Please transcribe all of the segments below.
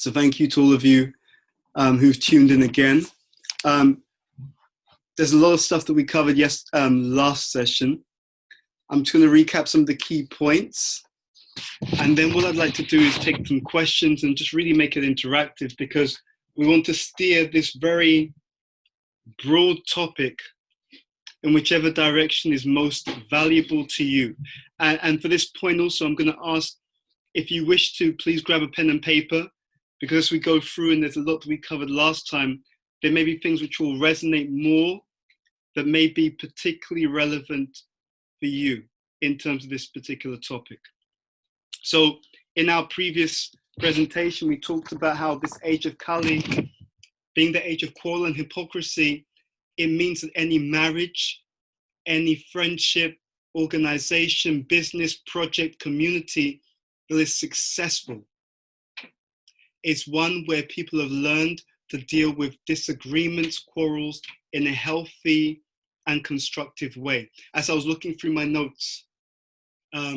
So thank you to all of you who've tuned in again. There's a lot of stuff that we covered last session. I'm just going to recap some of the key points. And then what I'd like to do is take some questions and just really make it interactive, because we want to steer this very broad topic in whichever direction is most valuable to you. And for this point also, I'm going to ask, if you wish to, please grab a pen and paper, because as we go through, and there's a lot that we covered last time, there may be things which will resonate more, that may be particularly relevant for you in terms of this particular topic. So in our previous presentation, we talked about how this age of Kali, being the age of quarrel and hypocrisy, it means that any marriage, any friendship, organization, business, project, community that is successful is one where people have learned to deal with disagreements, quarrels in a healthy and constructive way. As I was looking through my notes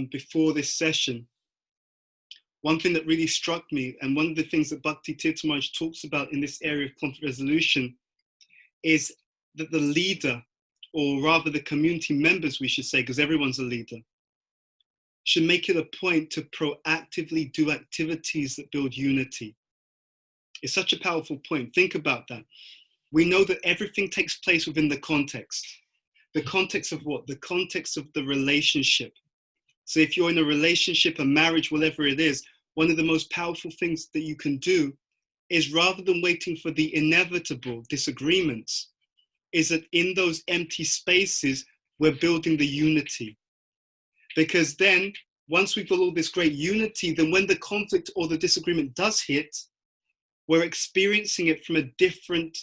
before this session, one thing that really struck me, and one of the things that Bhakti Tirthamaj talks about in this area of conflict resolution, is that the leader, or rather the community members, we should say, because everyone's a leader, should make it a point to proactively do activities that build unity. It's such a powerful point. Think about that. We know that everything takes place within the context. The context of what? The context of the relationship. So if you're in a relationship, a marriage, whatever it is, one of the most powerful things that you can do is, rather than waiting for the inevitable disagreements, is that in those empty spaces, we're building the unity. Because then, once we've got all this great unity, then when the conflict or the disagreement does hit, we're experiencing it from a different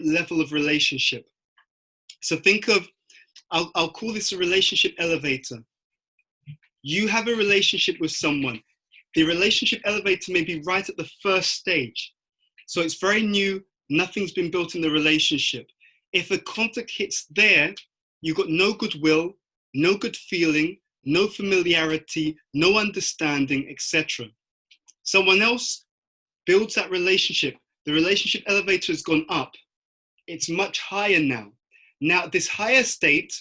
level of relationship. So think of, I'll call this a relationship elevator. You have a relationship with someone. The relationship elevator may be right at the first stage. So it's very new, nothing's been built in the relationship. If a conflict hits there, you've got no goodwill, no good feeling, no familiarity, no understanding, etc. Someone else builds that relationship. The relationship elevator has gone up. It's much higher now. Now, this higher state,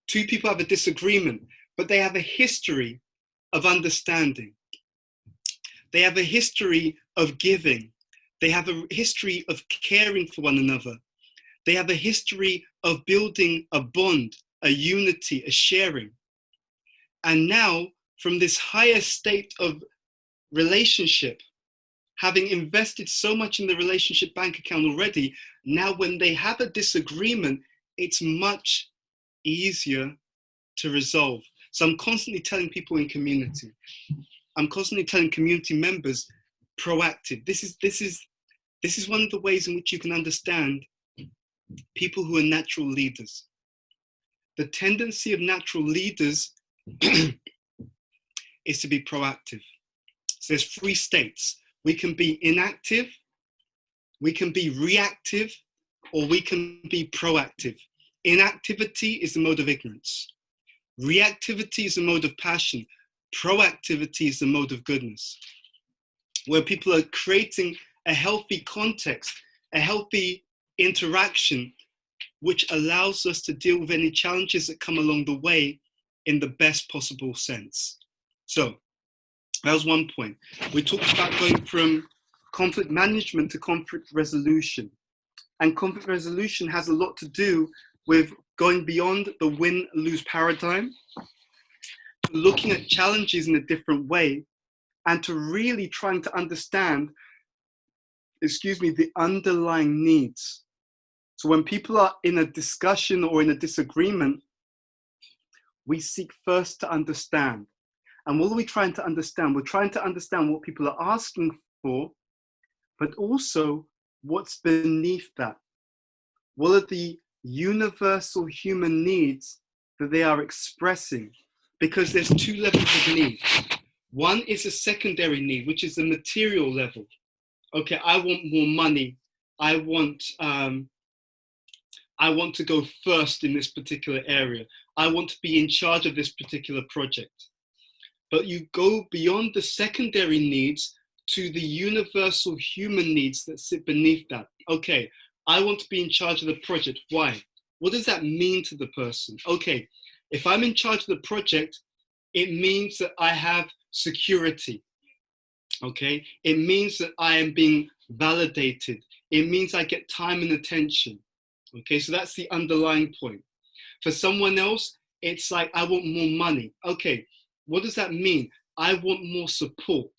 two people have a disagreement, but they have a history of understanding. They have a history of giving. They have a history of caring for one another. They have a history of building a bond, a unity, a sharing. And now, from this higher state of relationship, having invested so much in the relationship bank account already, now when they have a disagreement, it's much easier to resolve. So I'm constantly telling people in community, I'm constantly telling community members, proactive. This is one of the ways in which you can understand people who are natural leaders. The tendency of natural leaders is to be proactive. So there's three states. We can be inactive, we can be reactive, or we can be proactive. Inactivity is the mode of ignorance. Reactivity is the mode of passion. Proactivity is the mode of goodness, where people are creating a healthy context, a healthy interaction, which allows us to deal with any challenges that come along the way in the best possible sense. So that was one point. We talked about going from conflict management to conflict resolution. And conflict resolution has a lot to do with going beyond the win-lose paradigm, to looking at challenges in a different way, and to really trying to understand, the underlying needs. So when people are in a discussion or in a disagreement, we seek first to understand. And what are we trying to understand? We're trying to understand what people are asking for, but also what's beneath that. What are the universal human needs that they are expressing? Because there's two levels of need. One is a secondary need, which is the material level. Okay, I want more money. I want to go first in this particular area. I want to be in charge of this particular project. But you go beyond the secondary needs to the universal human needs that sit beneath that. Okay, I want to be in charge of the project. Why? What does that mean to the person? Okay, if I'm in charge of the project, it means that I have security. Okay, it means that I am being validated. It means I get time and attention. Okay, so that's the underlying point. For someone else, it's like, I want more money. Okay, what does that mean? I want more support.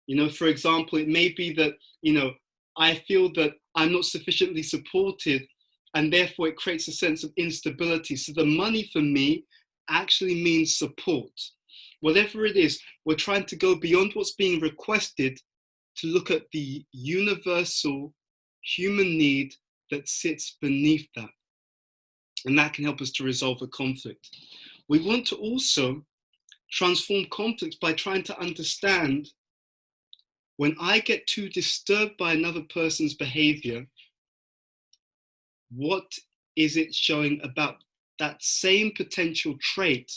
You know, for example, it may be that, you know, I feel that I'm not sufficiently supported, and therefore it creates a sense of instability. So the money for me actually means support. Whatever it is, we're trying to go beyond what's being requested to look at the universal human need that sits beneath that. And that can help us to resolve a conflict. We want to also transform conflicts by trying to understand, when I get too disturbed by another person's behavior, what is it showing about that same potential trait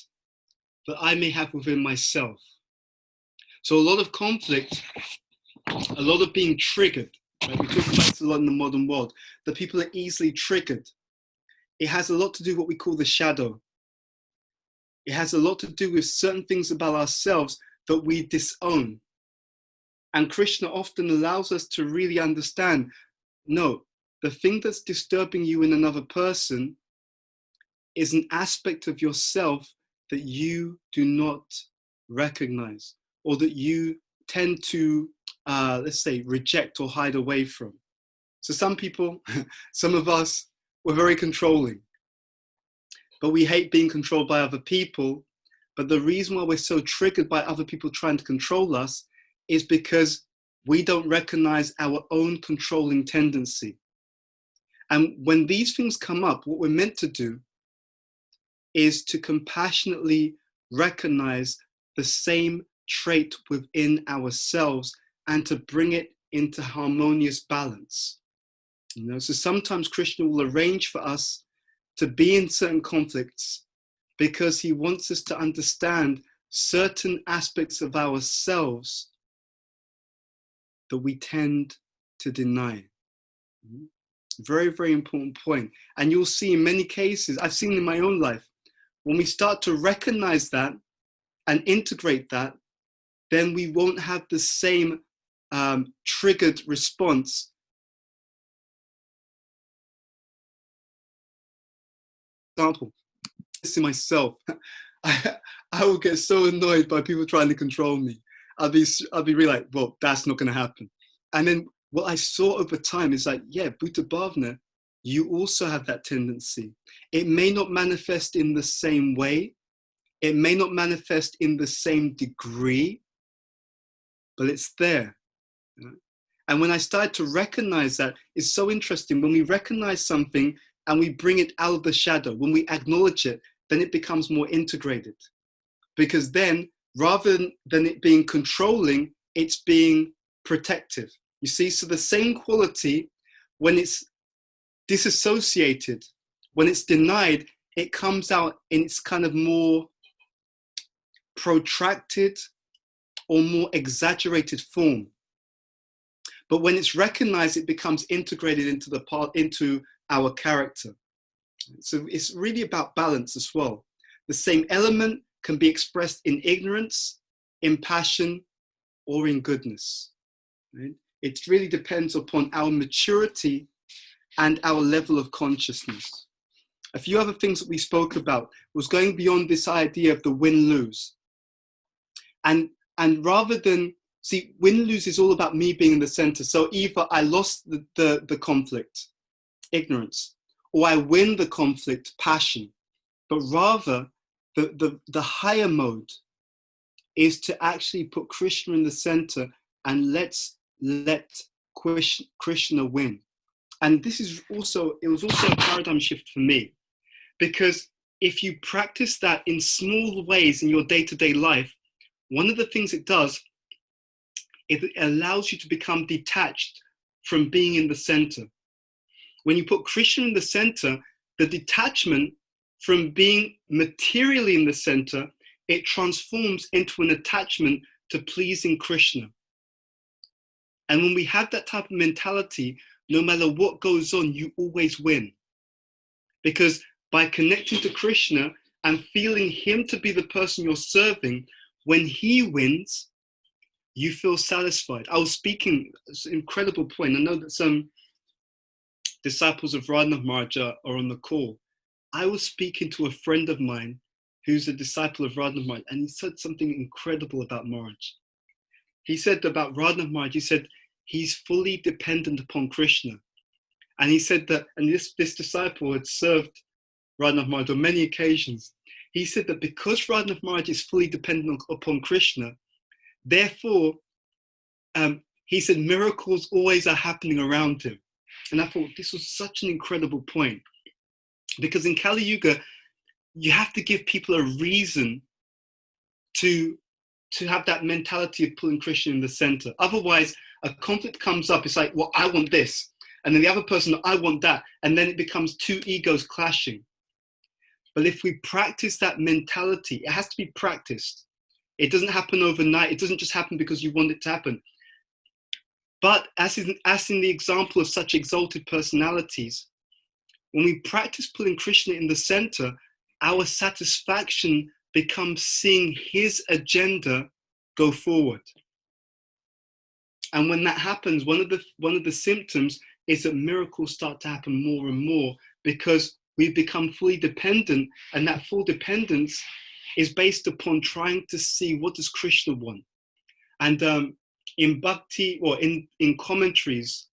that I may have within myself? So a lot of conflict, a lot of being triggered, right? We talk about this a lot in the modern world, that people are easily triggered. It has a lot to do with what we call the shadow. It has a lot to do with certain things about ourselves that we disown. And Krishna often allows us to really understand, no, the thing that's disturbing you in another person is an aspect of yourself that you do not recognize, or that you tend to, let's say, reject or hide away from. So some people, some of us, we're very controlling, but we hate being controlled by other people. But the reason why we're so triggered by other people trying to control us is because we don't recognize our own controlling tendency. And when these things come up, what we're meant to do is to compassionately recognize the same trait within ourselves and to bring it into harmonious balance. You know, so sometimes Krishna will arrange for us to be in certain conflicts because he wants us to understand certain aspects of ourselves that we tend to deny. Very, very important point. And you'll see in many cases, I've seen in my own life, when we start to recognize that and integrate that, then we won't have the same triggered response. Example, this in myself, I will get so annoyed by people trying to control me. I'll be really like, well, that's not going to happen. And then what I saw over time is like, yeah, Bhuta Bhavana, you also have that tendency. It may not manifest in the same way. It may not manifest in the same degree, but it's there. You know? And when I started to recognize that, it's so interesting. When we recognize something and we bring it out of the shadow, when we acknowledge it, then it becomes more integrated. Because then, rather than it being controlling, it's being protective. You see, so the same quality, when it's disassociated, when it's denied, it comes out in its kind of more protracted or more exaggerated form. But when it's recognized, it becomes integrated into our character. So it's really about balance as well. The same element can be expressed in ignorance, in passion, or in goodness. Right? It really depends upon our maturity and our level of consciousness. A few other things that we spoke about was going beyond this idea of the win-lose. And rather than, see, win-lose is all about me being in the center. So either I lost the conflict, ignorance, or I win the conflict, passion. But rather, the higher mode is to actually put Krishna in the center and let Krishna win. And this is also, it was also a paradigm shift for me, because if you practice that in small ways in your day-to-day life, one of the things it does, it allows you to become detached from being in the center. When you put Krishna in the center, the detachment from being materially in the center, it transforms into an attachment to pleasing Krishna. And when we have that type of mentality, no matter what goes on, you always win. Because by connecting to Krishna and feeling him to be the person you're serving, when he wins, you feel satisfied. I was speaking, it's an incredible point. I know that some disciples of Radha Maharaj are on the call. I was speaking to a friend of mine who's a disciple of Radha Maharaj, and he said something incredible about Maharaj. He said about Radha Maharaj, he said, he's fully dependent upon Krishna. And he said that, and this disciple had served Radha Maharaj on many occasions. He said that because Radha Maharaj is fully dependent upon Krishna, therefore, he said miracles always are happening around him. And I thought this was such an incredible point. Because in Kali Yuga, you have to give people a reason to have that mentality of putting Krishna in the center. Otherwise, a conflict comes up, it's like, well, I want this. And then the other person, I want that. And then it becomes two egos clashing. But if we practice that mentality, it has to be practiced. It doesn't happen overnight. It doesn't just happen because you want it to happen. But as in the example of such exalted personalities, when we practice putting Krishna in the center, our satisfaction becomes seeing his agenda go forward. And when that happens, one of the symptoms is that miracles start to happen more and more because we've become fully dependent, and that full dependence is based upon trying to see what does Krishna want. And in Bhakti, or in commentaries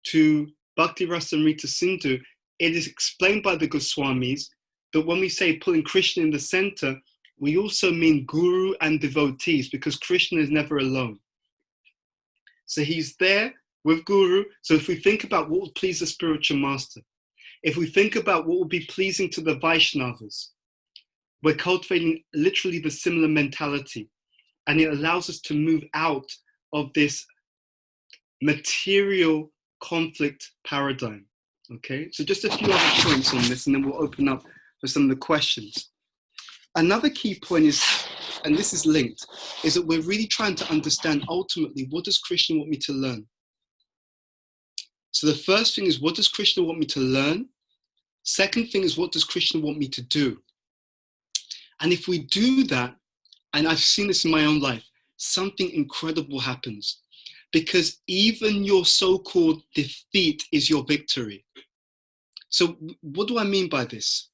to Bhakti Rasamrita Sindhu, it is explained by the Goswamis that when we say putting Krishna in the center, we also mean guru and devotees, because Krishna is never alone. So he's there with guru. So if we think about what would please the spiritual master, if we think about what would be pleasing to the Vaishnavas, we're cultivating literally the similar mentality. And it allows us to move out of this material conflict paradigm. Okay, so just a few other points on this, and then we'll open up for some of the questions. Another key point is, and this is linked, is that we're really trying to understand ultimately, what does Krishna want me to learn? So the first thing is, what does Krishna want me to learn? Second thing is, what does Krishna want me to do? And if we do that, and I've seen this in my own life, something incredible happens. Because even your so-called defeat is your victory. So what do I mean by this?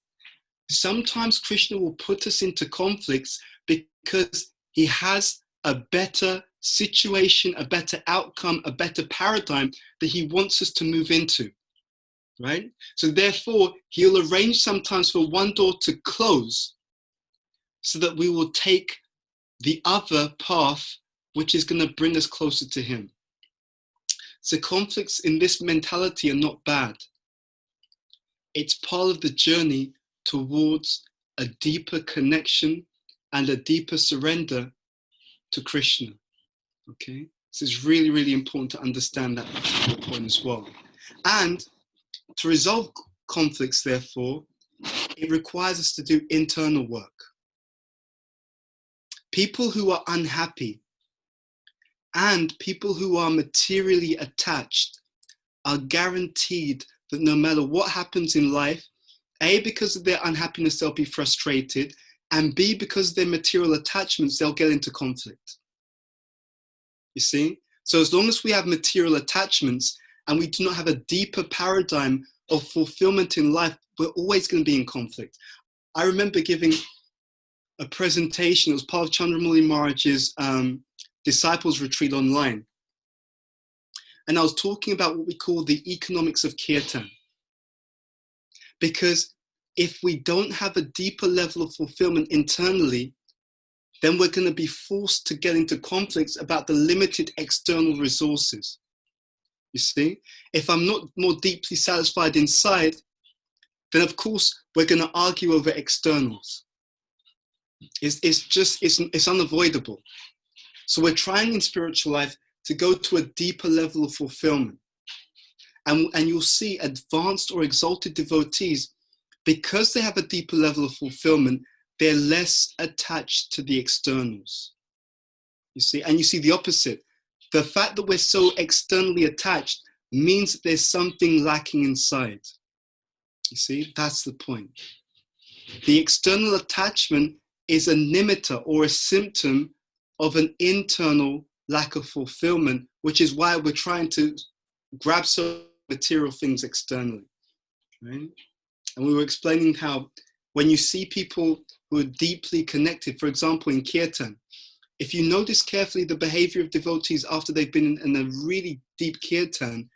Sometimes Krishna will put us into conflicts because he has a better situation, a better outcome, a better paradigm that he wants us to move into, right? So therefore, he'll arrange sometimes for one door to close so that we will take the other path, which is going to bring us closer to him. So conflicts in this mentality are not bad. It's part of the journey towards a deeper connection and a deeper surrender to Krishna. Okay, so it's really, really important to understand that particular point as well. And to resolve conflicts, therefore, it requires us to do internal work. People who are unhappy and people who are materially attached are guaranteed that no matter what happens in life, A, because of their unhappiness, they'll be frustrated, and B, because of their material attachments, they'll get into conflict. You see? So as long as we have material attachments and we do not have a deeper paradigm of fulfillment in life, we're always going to be in conflict. I remember giving a presentation. It was part of Chandramouli Maharaj's disciples retreat online. And I was talking about what we call the economics of kirtan. Because if we don't have a deeper level of fulfillment internally, then we're going to be forced to get into conflicts about the limited external resources. You see, if I'm not more deeply satisfied inside, then of course we're going to argue over externals. It's unavoidable. So we're trying in spiritual life to go to a deeper level of fulfillment. And you'll see advanced or exalted devotees, because they have a deeper level of fulfillment, they're less attached to the externals. You see, and you see the opposite. The fact that we're so externally attached means that there's something lacking inside. You see, that's the point. The external attachment is a limiter or a symptom of an internal lack of fulfillment, which is why we're trying to grab some material things externally, right? And we were explaining how when you see people who are deeply connected, for example, in kirtan, if you notice carefully the behavior of devotees after they've been in a really deep kirtan,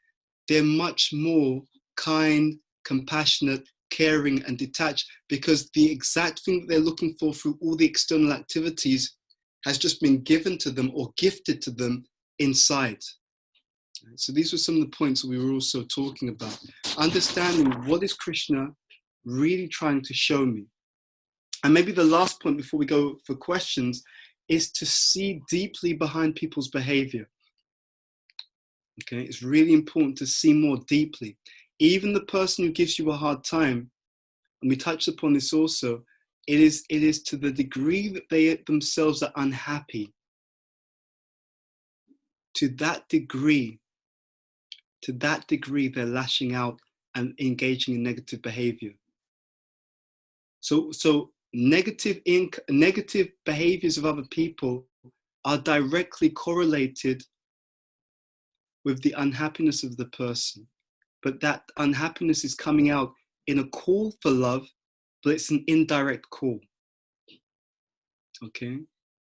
they're much more kind, compassionate, caring, and detached, because the exact thing that they're looking for through all the external activities has just been given to them or gifted to them inside. So these were some of the points that we were also talking about. Understanding what is Krishna really trying to show me. And maybe the last point before we go for questions is to see deeply behind people's behavior. Okay, it's really important to see more deeply. Even the person who gives you a hard time, and we touched upon this also, it is to the degree that they themselves are unhappy. To that degree, they're lashing out and engaging in negative behavior. So negative behaviors of other people are directly correlated with the unhappiness of the person. But that unhappiness is coming out in a call for love, but it's an indirect call. Okay?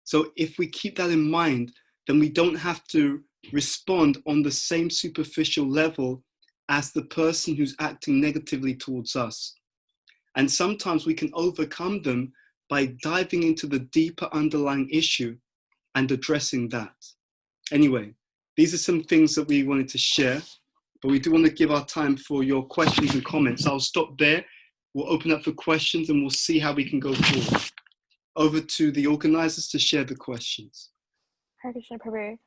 So if we keep that in mind, then we don't have to respond on the same superficial level as the person who's acting negatively towards us. And sometimes we can overcome them by diving into the deeper underlying issue and addressing that. Anyway, these are some things that we wanted to share, but we do want to give our time for your questions and comments. I'll stop there. We'll open up for questions and we'll see how we can go forward. Over to the organizers to share the questions. Hare Krishna Prabhu.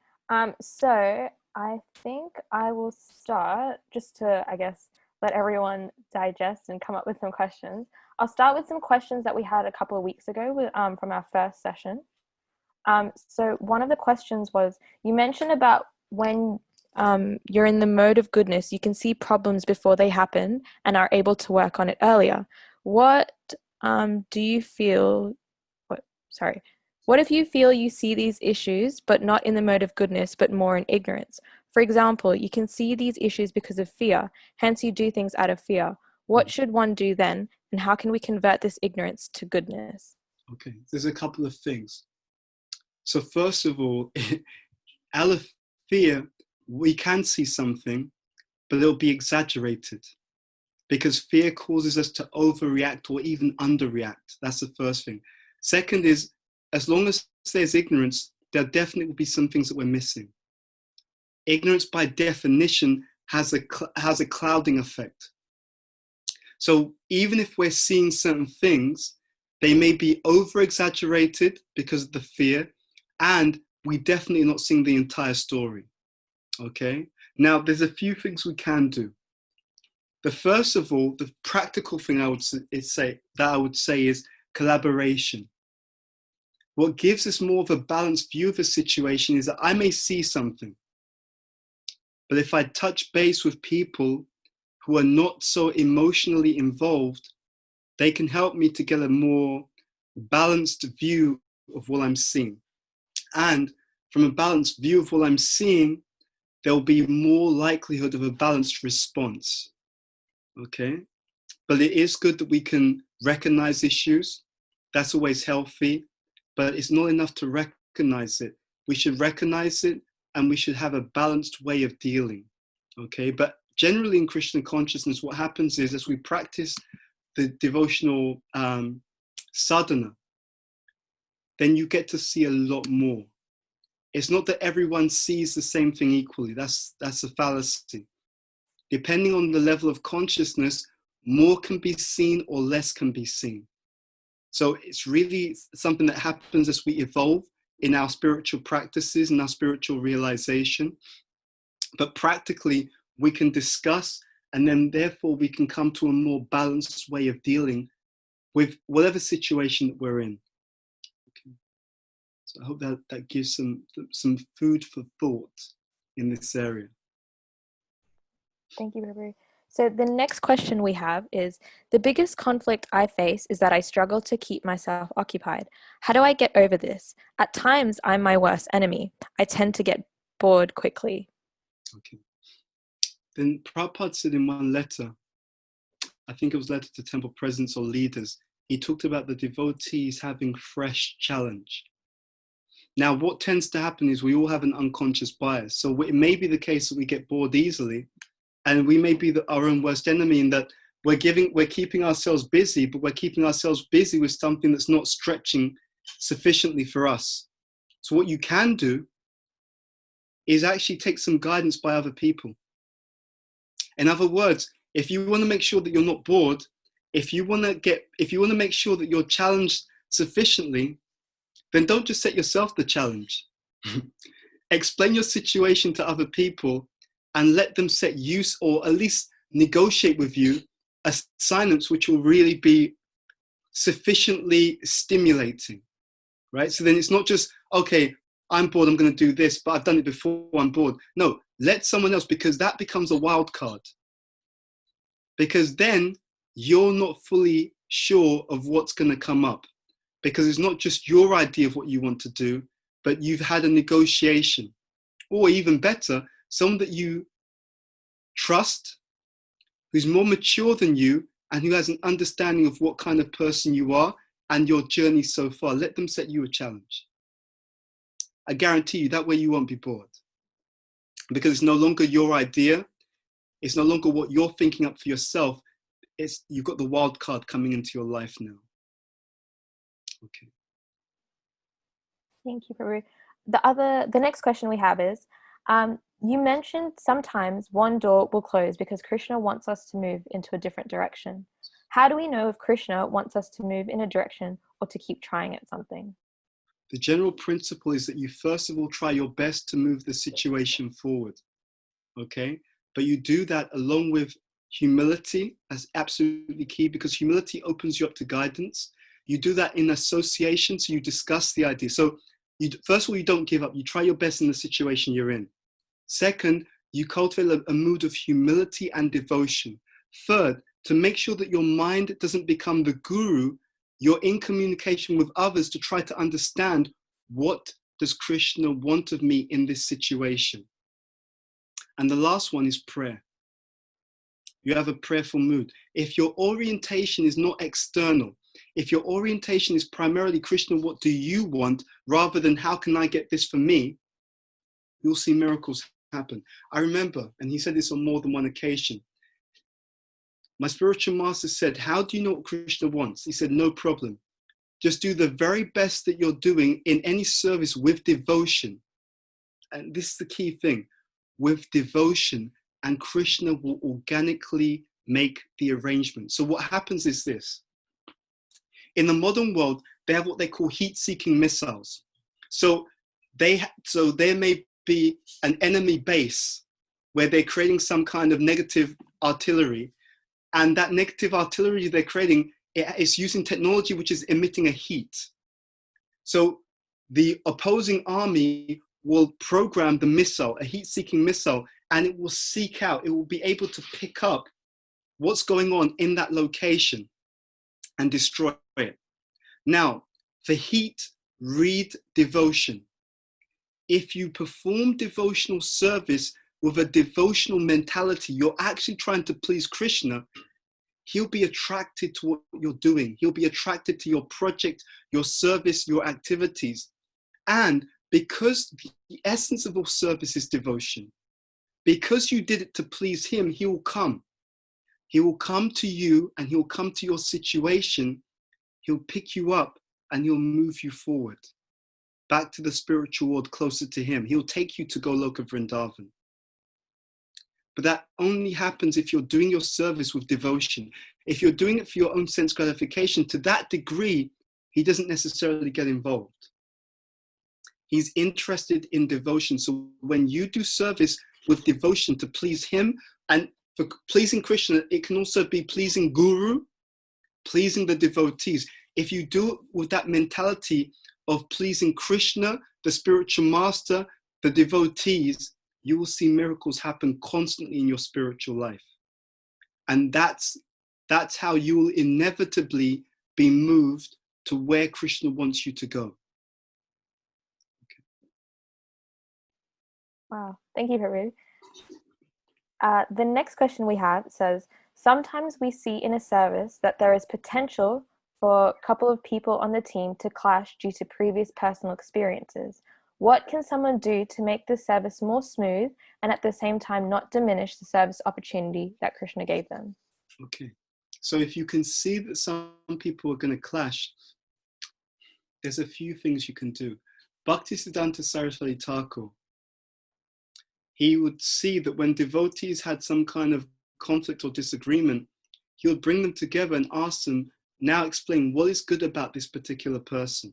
So I think I will start just to, I guess, let everyone digest and come up with some questions. I'll start with some questions that we had a couple of weeks ago from our first session. So one of the questions was, you mentioned about when you're in the mode of goodness, you can see problems before they happen and are able to work on it earlier. What do you feel, what if you feel you see these issues, but not in the mode of goodness, but more in ignorance? For example, you can see these issues because of fear, hence you do things out of fear. What should one do then? And how can we convert this ignorance to goodness? Okay, there's a couple of things. So first of all, out of fear, we can see something, but it'll be exaggerated, because fear causes us to overreact or even underreact. That's the first thing. Second is, as long as there's ignorance, there definitely will be some things that we're missing. Ignorance, by definition, has a clouding effect. So even if we're seeing certain things, they may be over-exaggerated because of the fear, and we definitely are not seeing the entire story. Okay? Now, there's a few things we can do. The first of all, the practical thing I would say is collaboration. What gives us more of a balanced view of a situation is that I may see something, but if I touch base with people who are not so emotionally involved, they can help me to get a more balanced view of what I'm seeing. And from a balanced view of what I'm seeing, there'll be more likelihood of a balanced response. Okay? But it is good that we can recognize issues. That's always healthy, but it's not enough to recognize it. We should recognize it and we should have a balanced way of dealing. Okay? But generally in Krishna consciousness, what happens is, as we practice the devotional sadhana, then you get to see a lot more. It's not that everyone sees the same thing equally. That's a fallacy. Depending on the level of consciousness, more can be seen or less can be seen. So it's really something that happens as we evolve in our spiritual practices and our spiritual realization. But practically, we can discuss, and then therefore we can come to a more balanced way of dealing with whatever situation that we're in. Okay. So I hope that gives some food for thought in this area. Thank you, Prabhu. So the next question we have is, the biggest conflict I face is that I struggle to keep myself occupied. How do I get over this? At times, I'm my worst enemy. I tend to get bored quickly. Okay. Then Prabhupada said in one letter, I think it was letter to temple presidents or leaders, he talked about the devotees having fresh challenge. Now, what tends to happen is we all have an unconscious bias. So it may be the case that we get bored easily, and we may be our own worst enemy in that we're keeping ourselves busy, but we're keeping ourselves busy with something that's not stretching sufficiently for us. So what you can do is actually take some guidance by other people. In other words, if you want to make sure that you're not bored, if you want to make sure that you're challenged sufficiently, then don't just set yourself the challenge. Explain your situation to other people and let them set use, or at least negotiate with you, assignments which will really be sufficiently stimulating, right? So then it's not just, okay, I'm bored, I'm going to do this, but I've done it before, I'm bored. No, let someone else, because that becomes a wild card. Because then you're not fully sure of what's going to come up. Because it's not just your idea of what you want to do, but you've had a negotiation. Or even better, someone that you trust, who's more mature than you, and who has an understanding of what kind of person you are and your journey so far. Let them set you a challenge. I guarantee you that way you won't be bored. Because it's no longer your idea. It's no longer what you're thinking up for yourself. You've got the wild card coming into your life now. Okay. Thank you, Prabhu. The next question we have is, you mentioned sometimes one door will close because Krishna wants us to move into a different direction. How do we know if Krishna wants us to move in a direction or to keep trying at something? The general principle is that you first of all try your best to move the situation forward, okay? But you do that along with humility. That's absolutely key, because humility opens you up to guidance. You do that in association, so you discuss the idea. So first of all, you don't give up. You try your best in the situation you're in. Second, you cultivate a mood of humility and devotion. Third, to make sure that your mind doesn't become the guru, you're in communication with others to try to understand, what does Krishna want of me in this situation? And the last one is prayer. You have a prayerful mood. If your orientation is not external, if your orientation is primarily, Krishna, what do you want, rather than how can I get this for me, you'll see miracles happen. I remember, and he said this on more than one occasion, my spiritual master said, how do you know what Krishna wants? He said, no problem. Just do the very best that you're doing in any service with devotion. And this is the key thing, with devotion, and Krishna will organically make the arrangement. So what happens is this. In the modern world, they have what they call heat-seeking missiles. So there may be an enemy base where they're creating some kind of negative artillery, and that negative artillery they're creating is using technology which is emitting a heat. So the opposing army will program the missile, a heat-seeking missile, and it will seek out, it will be able to pick up what's going on in that location and destroy it. Now, for heat, read devotion. If you perform devotional service with a devotional mentality, you're actually trying to please Krishna, he'll be attracted to what you're doing. He'll be attracted to your project, your service, your activities. And because the essence of all service is devotion, because you did it to please him, he will come. He will come to you, and he'll come to your situation. He'll pick you up and he'll move you forward back to the spiritual world, closer to him. He'll take you to Goloka Vrindavan. But that only happens if you're doing your service with devotion. If you're doing it for your own sense gratification, to that degree, he doesn't necessarily get involved. He's interested in devotion. So when you do service with devotion to please him, and for pleasing Krishna, it can also be pleasing Guru, pleasing the devotees. If you do it with that mentality of pleasing Krishna, the spiritual master, the devotees, you will see miracles happen constantly in your spiritual life. And that's how you will inevitably be moved to where Krishna wants you to go. Okay. Wow, thank you, Prabhu. The next question we have says, sometimes we see in a service that there is potential for a couple of people on the team to clash due to previous personal experiences. What can someone do to make the service more smooth and at the same time not diminish the service opportunity that Krishna gave them? Okay, so if you can see that some people are going to clash, there's a few things you can do. Bhaktisiddhanta Saraswati Thakur, he would see that when devotees had some kind of conflict or disagreement, he would bring them together and ask them, now explain what is good about this particular person,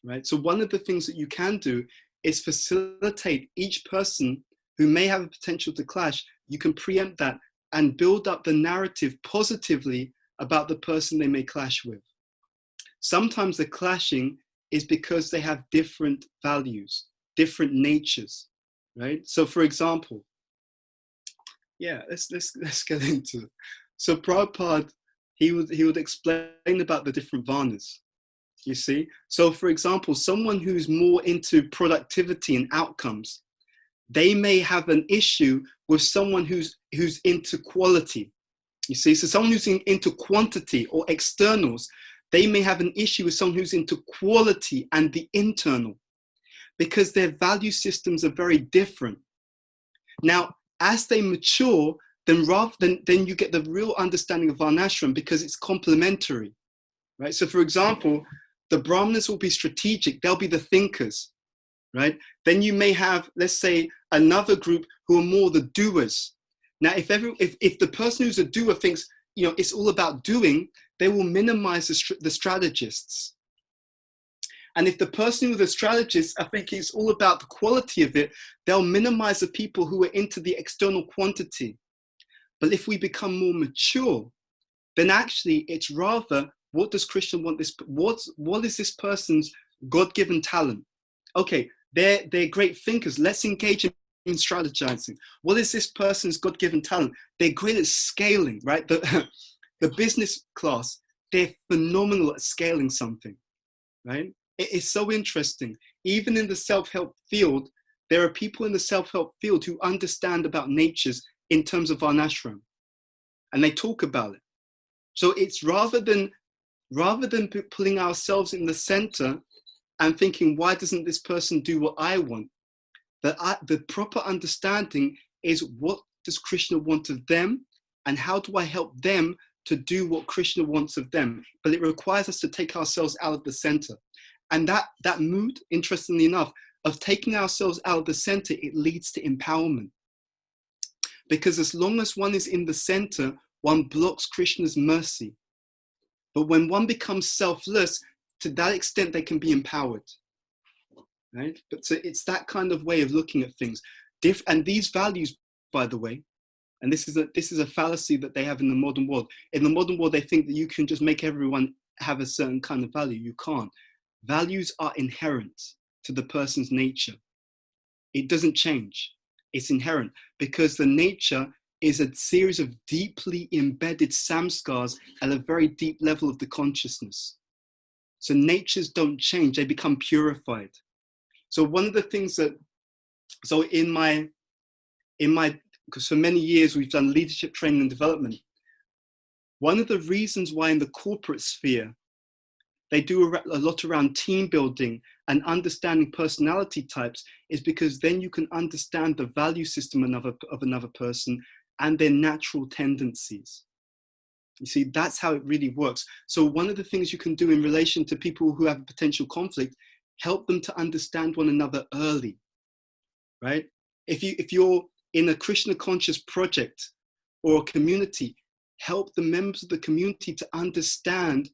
right? So one of the things that you can do is facilitate each person who may have a potential to clash. You can preempt that and build up the narrative positively about the person they may clash with. Sometimes the clashing is because they have different values, different natures, right? So for example, yeah, let's get into it. So Prabhupada, he would explain about the different varnas, you see? So for example, someone who's more into productivity and outcomes, they may have an issue with someone who's into quality, you see? So someone who's into quantity or externals, they may have an issue with someone who's into quality and the internal, because their value systems are very different. Now, as they mature, then you get the real understanding of Varnashram, because it's complementary, right? So for example, the Brahmanas will be strategic, they'll be the thinkers, right? Then you may have, let's say, another group who are more the doers. Now, if the person who's a doer thinks, you know, it's all about doing, they will minimize the strategists. And if the person who's a strategist, I think it's all about the quality of it, they'll minimize the people who are into the external quantity. But if we become more mature, then actually it's rather, what does Krishna want this, what is this person's God-given talent? Okay, they're great thinkers, let's engage in strategizing. What is this person's God-given talent? They're great at scaling, right? The business class, they're phenomenal at scaling something, right? It is so interesting. Even in the self-help field, there are people in the self-help field who understand about natures in terms of Varnashram, and they talk about it. So it's rather than pulling ourselves in the center and thinking, why doesn't this person do what I want? The proper understanding is, what does Krishna want of them, and how do I help them to do what Krishna wants of them? But it requires us to take ourselves out of the center. And that mood, interestingly enough, of taking ourselves out of the center, it leads to empowerment. Because as long as one is in the center, one blocks Krishna's mercy. But when one becomes selfless, to that extent, they can be empowered, right? But so it's that kind of way of looking at things. And these values, by the way, and this is a fallacy that they have in the modern world. In the modern world, they think that you can just make everyone have a certain kind of value. You can't. Values are inherent to the person's nature. It doesn't change. It's inherent, because the nature is a series of deeply embedded samskars at a very deep level of the consciousness. So natures don't change, they become purified. So one of the things that, so because for many years we've done leadership training and development. One of the reasons why in the corporate sphere, they do a lot around team building and understanding personality types, is because then you can understand the value system of another person and their natural tendencies. You see, that's how it really works. So one of the things you can do in relation to people who have a potential conflict, help them to understand one another early, right? If you're in a Krishna conscious project or a community, help the members of the community to understand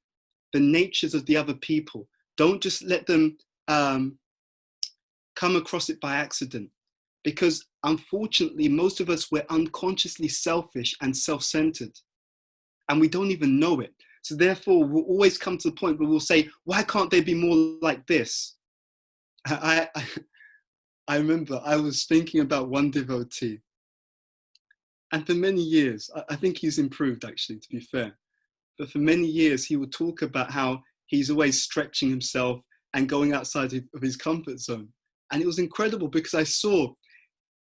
the natures of the other people. Don't just let them come across it by accident, because unfortunately, most of us, we're unconsciously selfish and self-centered, and we don't even know it. So therefore, we'll always come to the point where we'll say, why can't they be more like this? I remember I was thinking about one devotee, and for many years, I think he's improved actually, to be fair. But for many years, he would talk about how he's always stretching himself and going outside of his comfort zone. And it was incredible because I saw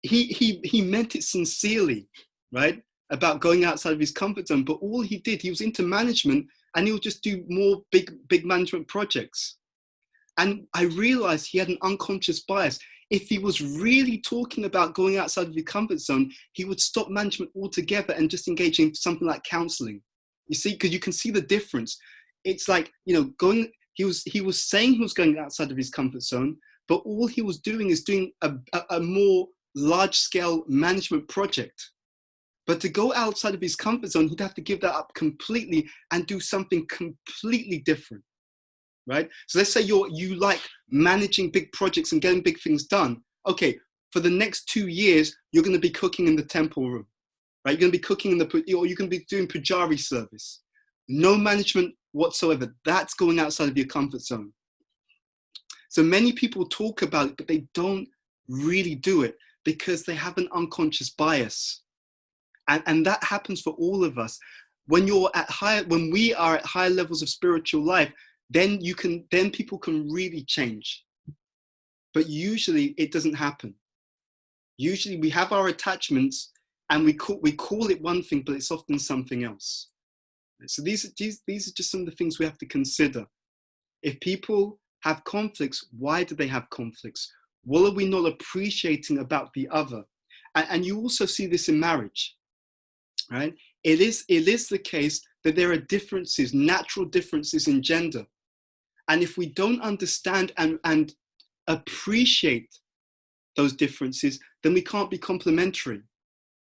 he meant it sincerely, right? About going outside of his comfort zone. But all he did, he was into management and he would just do more big management projects. And I realized he had an unconscious bias. If he was really talking about going outside of his comfort zone, he would stop management altogether and just engage in something like counseling. You see, because you can see the difference. It's like, he was saying he was going outside of his comfort zone, but all he was doing is doing a more large-scale management project. But to go outside of his comfort zone, he'd have to give that up completely and do something completely different, right? So let's say you like managing big projects and getting big things done. Okay, for the next 2 years, you're going to be cooking in the temple room, right? You're going to be cooking or you can be doing pujari service. No management whatsoever. That's going outside of your comfort zone. So many people talk about it, but they don't really do it because they have an unconscious bias. And that happens for all of us. When we are at higher levels of spiritual life, then people can really change. But usually it doesn't happen. Usually we have our attachments and we call it one thing, but it's often something else. So these are just some of the things we have to consider. If people have conflicts, why do they have conflicts? What are we not appreciating about the other? And you also see this in marriage, right? It is the case that there are differences, natural differences in gender. And if we don't understand and appreciate those differences, then we can't be complementary.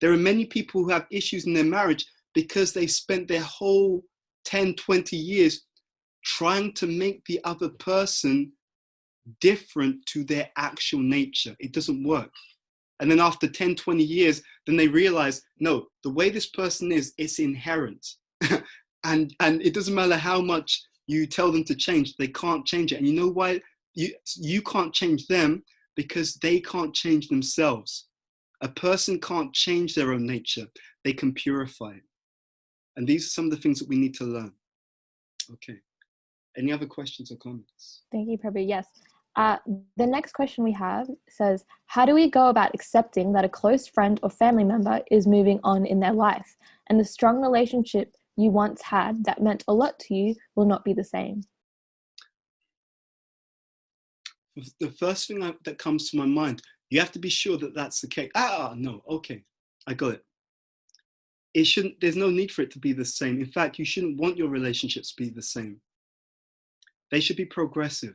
There are many people who have issues in their marriage because they spent their whole 10, 20 years trying to make the other person different to their actual nature. It doesn't work. And then after 10, 20 years, then they realize, no, the way this person is, it's inherent. and it doesn't matter how much you tell them to change, they can't change it. And you know why? You can't change them because they can't change themselves. A person can't change their own nature. They can purify it. And these are some of the things that we need to learn. Okay. Any other questions or comments? Thank you, Prabhu. Yes. The next question we have says, how do we go about accepting that a close friend or family member is moving on in their life and the strong relationship you once had that meant a lot to you will not be the same? The first thing that comes to my mind, you have to be sure that that's the case. No, okay, I got it. There's no need for it to be the same. In fact, you shouldn't want your relationships to be the same. They should be progressive.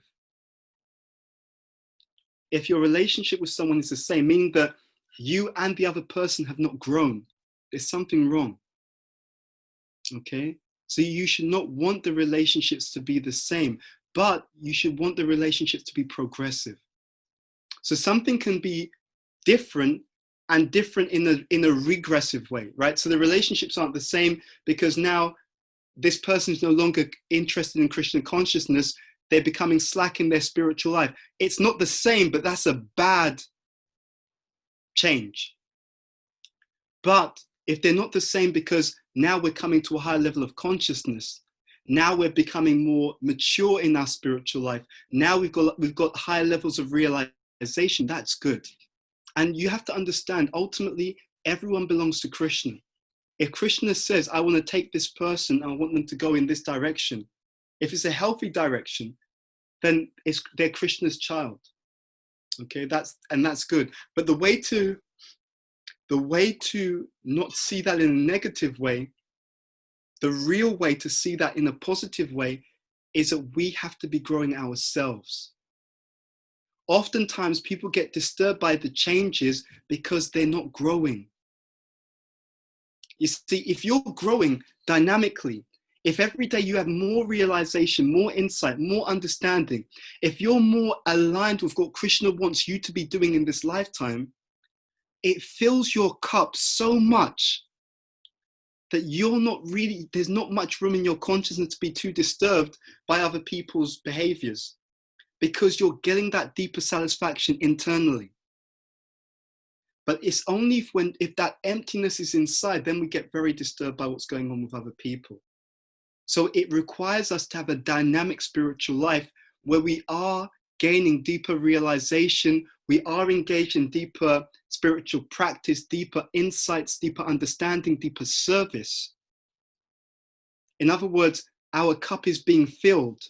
If your relationship with someone is the same, meaning that you and the other person have not grown, there's something wrong. Okay? So you should not want the relationships to be the same, but you should want the relationships to be progressive. So something can be different and different in a regressive way, right? So the relationships aren't the same because now this person is no longer interested in Krishna consciousness. They're becoming slack in their spiritual life. It's not the same, but that's a bad change. But if they're not the same because now we're coming to a higher level of consciousness, now we're becoming more mature in our spiritual life, now we've got higher levels of realization, that's good. And you have to understand, ultimately, everyone belongs to Krishna. If Krishna says, I want to take this person, I want them to go in this direction, if it's a healthy direction, then they're Krishna's child. Okay, that's good. But the way to not see that in a negative way, the real way to see that in a positive way is that we have to be growing ourselves. Oftentimes people get disturbed by the changes because they're not growing. You see, if you're growing dynamically, if every day you have more realization, more insight, more understanding, if you're more aligned with what Krishna wants you to be doing in this lifetime, it fills your cup so much that you're not really, there's not much room in your consciousness to be too disturbed by other people's behaviors, because you're getting that deeper satisfaction internally. But it's only if that emptiness is inside, then we get very disturbed by what's going on with other people. So it requires us to have a dynamic spiritual life where we are gaining deeper realization, we are engaged in deeper spiritual practice, deeper insights, deeper understanding, deeper service. In other words, our cup is being filled,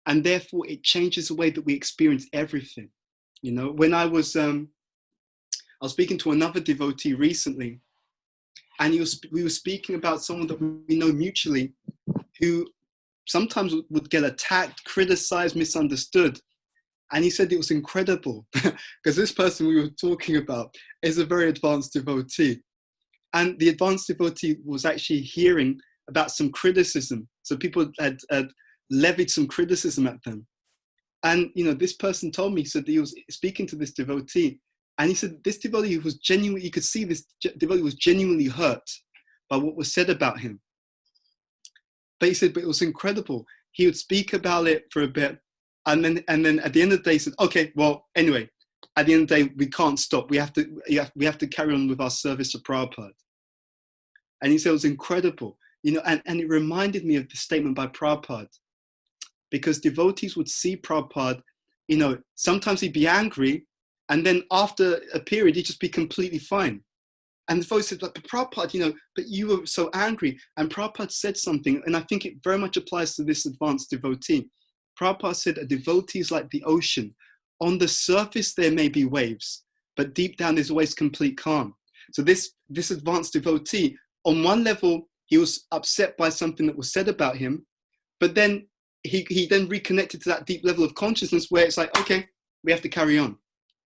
and therefore it changes the way that we experience everything. You know, when I was speaking to another devotee recently, and we were speaking about someone that we know mutually who sometimes would get attacked, criticized, misunderstood. And he said it was incredible because this person we were talking about is a very advanced devotee. And the advanced devotee was actually hearing about some criticism. So people had levied some criticism at them. And, you know, this person told me, so that he was speaking to this devotee, and he said this devotee was genuinely, you could see this devotee was genuinely hurt by what was said about him. But he said, but it was incredible. He would speak about it for a bit, and then at the end of the day, he said, okay, well, anyway, at the end of the day, we can't stop. We have to carry on with our service to Prabhupada. And he said it was incredible, you know, and it reminded me of the statement by Prabhupada, because devotees would see Prabhupada, you know, sometimes he'd be angry, and then after a period, he'd just be completely fine. And the voice said, but Prabhupada, you know, but you were so angry. And Prabhupada said something, and I think it very much applies to this advanced devotee. Prabhupada said, a devotee is like the ocean. On the surface, there may be waves, but deep down, there's always complete calm. So this advanced devotee, on one level, he was upset by something that was said about him, but then he then reconnected to that deep level of consciousness where it's like, okay, we have to carry on.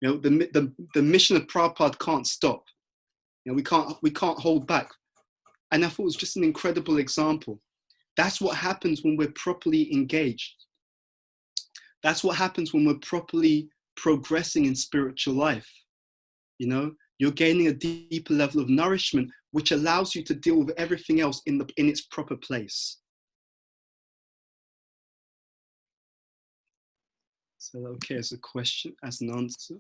You know, the mission of Prabhupada can't stop. You know, we can't hold back. And I thought it was just an incredible example. That's what happens when we're properly engaged. That's what happens when we're properly progressing in spiritual life. You know, you're gaining a deeper level of nourishment, which allows you to deal with everything else in its proper place. So, okay, as a question, as an answer.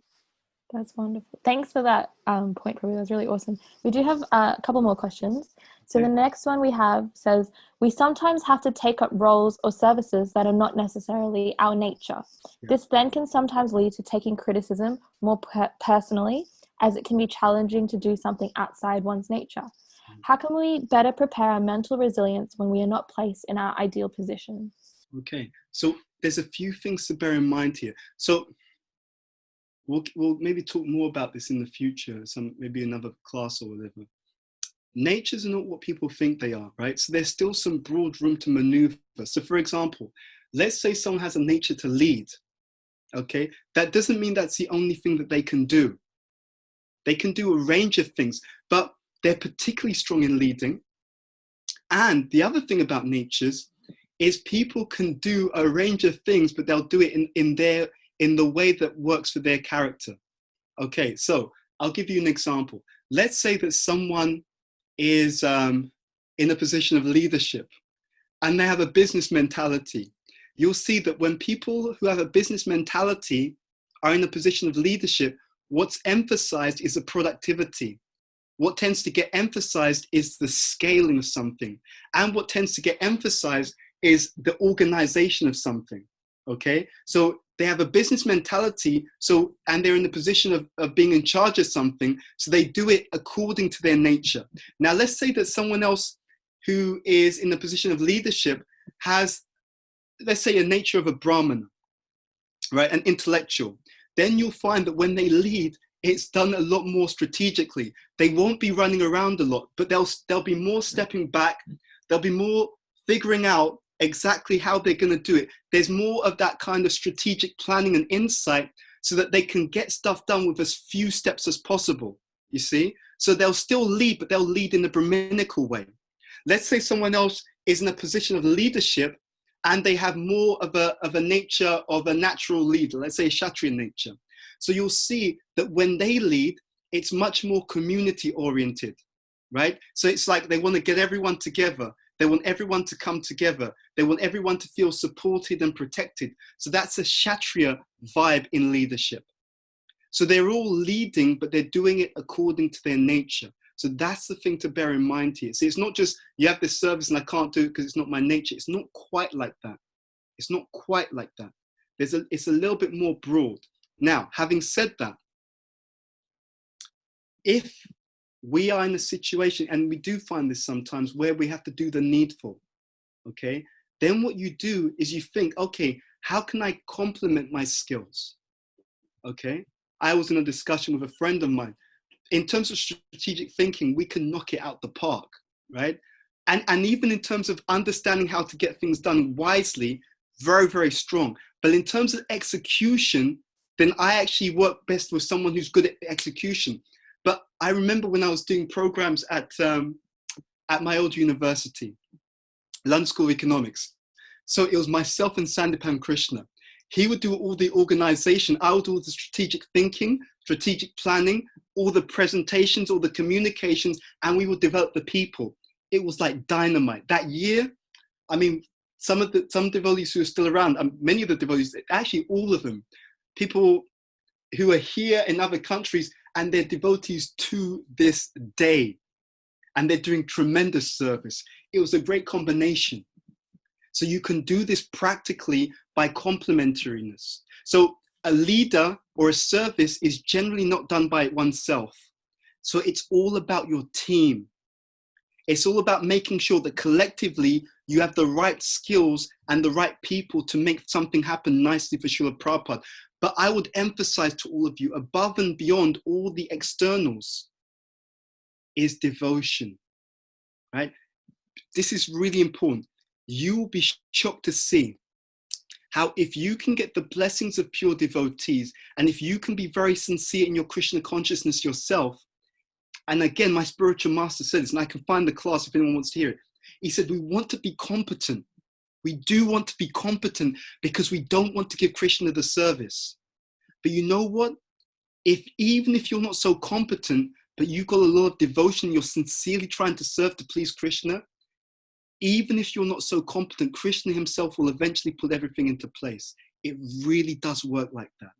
That's wonderful. Thanks for that point, Prabhu. That was really awesome. We do have a couple more questions. So the next one we have says, we sometimes have to take up roles or services that are not necessarily our nature. Yeah. This then can sometimes lead to taking criticism more personally, as it can be challenging to do something outside one's nature. How can we better prepare our mental resilience when we are not placed in our ideal position? Okay, so there's a few things to bear in mind here. So we'll maybe talk more about this in the future, maybe another class or whatever. Natures are not what people think they are, right? So there's still some broad room to maneuver. So for example, let's say someone has a nature to lead, okay? That doesn't mean that's the only thing that they can do. They can do a range of things, but they're particularly strong in leading. And the other thing about natures is people can do a range of things, but they'll do it in the way that works for their character. Okay, so I'll give you an example. Let's say that someone is in a position of leadership and they have a business mentality. You'll see that when people who have a business mentality are in a position of leadership, what's emphasized is the productivity. What tends to get emphasized is the scaling of something. And what tends to get emphasized is the organization of something. Okay, so they have a business mentality, and they're in the position of being in charge of something, so they do it according to their nature. Now, let's say that someone else who is in the position of leadership has, let's say, a nature of a Brahmana, right, an intellectual. Then you'll find that when they lead, it's done a lot more strategically. They won't be running around a lot, but they'll be more stepping back. They'll be more figuring out exactly how they're going to do it. There's more of that kind of strategic planning and insight so that they can get stuff done with as few steps as possible, you see? So they'll still lead, but they'll lead in a Brahminical way. Let's say someone else is in a position of leadership and they have more of a nature of a natural leader, let's say a Kshatriya nature. So you'll see that when they lead, it's much more community oriented. right? So it's like they want to get everyone together. They want everyone to come together. They want everyone to feel supported and protected. So that's a Kshatriya vibe in leadership. So they're all leading, but they're doing it according to their nature. So that's the thing to bear in mind here. See, it's not just you have this service and I can't do it because it's not my nature. It's not quite like that. It's not quite like that. It's a little bit more broad. Now, having said that, if we are in a situation, and we do find this sometimes, where we have to do the needful, okay, then what you do is you think, okay, how can I complement my skills? Okay, I was in a discussion with a friend of mine. In terms of strategic thinking, we can knock it out the park, right? And even in terms of understanding how to get things done wisely, very, very strong. But in terms of execution, then I actually work best with someone who's good at execution. But I remember when I was doing programs at my old university, London School of Economics. So it was myself and Sandipan Krishna. He would do all the organization. I would do all the strategic thinking, strategic planning, all the presentations, all the communications, and we would develop the people. It was like dynamite. That year, I mean, some devotees who are still around, many of the devotees, actually all of them, people who are here in other countries, and they're devotees to this day. And they're doing tremendous service. It was a great combination. So you can do this practically by complementariness. So a leader or a service is generally not done by oneself. So it's all about your team. It's all about making sure that collectively you have the right skills and the right people to make something happen nicely for Srila Prabhupada. But I would emphasize to all of you, above and beyond all the externals, is devotion, right? This is really important. You will be shocked to see how if you can get the blessings of pure devotees, and if you can be very sincere in your Krishna consciousness yourself, and again, my spiritual master said this, and I can find the class if anyone wants to hear it. He said, we want to be competent. We do want to be competent because we don't want to give Krishna the service. But you know what? Even if you're not so competent, but you've got a lot of devotion, you're sincerely trying to serve to please Krishna, even if you're not so competent, Krishna himself will eventually put everything into place. It really does work like that.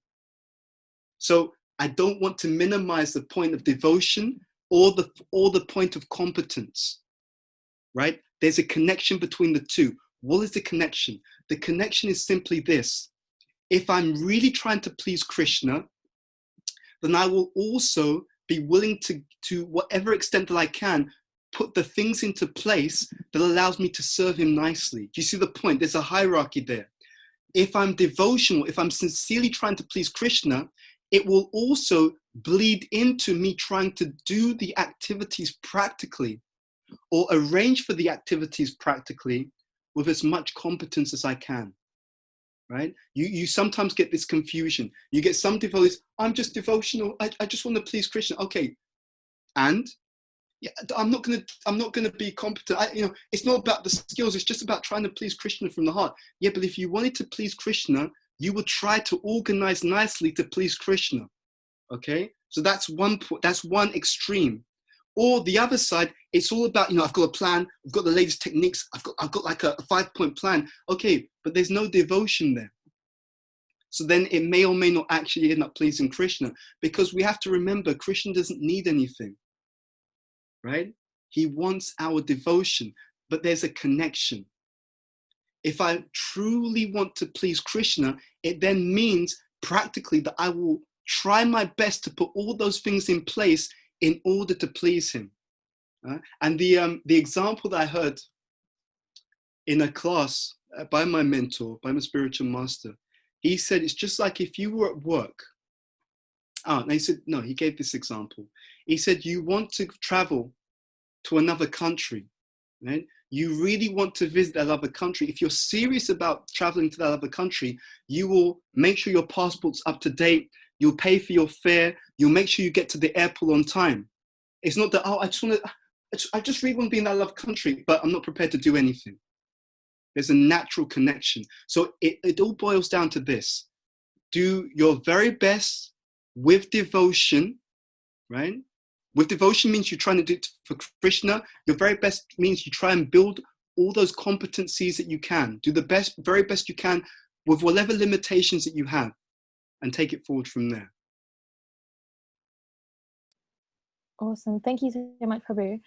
So I don't want to minimize the point of devotion or the point of competence, right? There's a connection between the two. What is the connection? The connection is simply this. If I'm really trying to please Krishna, then I will also be willing to whatever extent that I can, put the things into place that allows me to serve him nicely. Do you see the point? There's a hierarchy there. If I'm devotional, if I'm sincerely trying to please Krishna, it will also bleed into me trying to do the activities practically or arrange for the activities practically with as much competence as I can, right? You sometimes get this confusion. You get some devotees, I'm just devotional. I just want to please Krishna. Okay, and yeah, I'm not gonna be competent. It's not about the skills. It's just about trying to please Krishna from the heart. Yeah, but if you wanted to please Krishna, you would try to organize nicely to please Krishna. Okay, so that's one extreme. Or the other side, it's all about, I've got a plan, I've got the latest techniques, I've got like a 5-point plan. Okay, but there's no devotion there. So then it may or may not actually end up pleasing Krishna, because we have to remember Krishna doesn't need anything, right? He wants our devotion, but there's a connection. If I truly want to please Krishna, it then means practically that I will try my best to put all those things in place in order to please him. And the example that I heard in a class by my mentor, by my spiritual master, he said, it's just like if you were at work. And he said, no, he gave this example. He said, you want to travel to another country, right? You really want to visit that other country. If you're serious about traveling to that other country, you will make sure your passport's up to date. You'll pay for your fare. You'll make sure you get to the airport on time. It's not that, I just really want to be in that other country, but I'm not prepared to do anything. There's a natural connection. So it all boils down to this. Do your very best with devotion, right? With devotion means you're trying to do it for Krishna. Your very best means you try and build all those competencies that you can. Do the best, very best you can with whatever limitations that you have, and take it forward from there. Awesome. Thank you so much, Prabhu.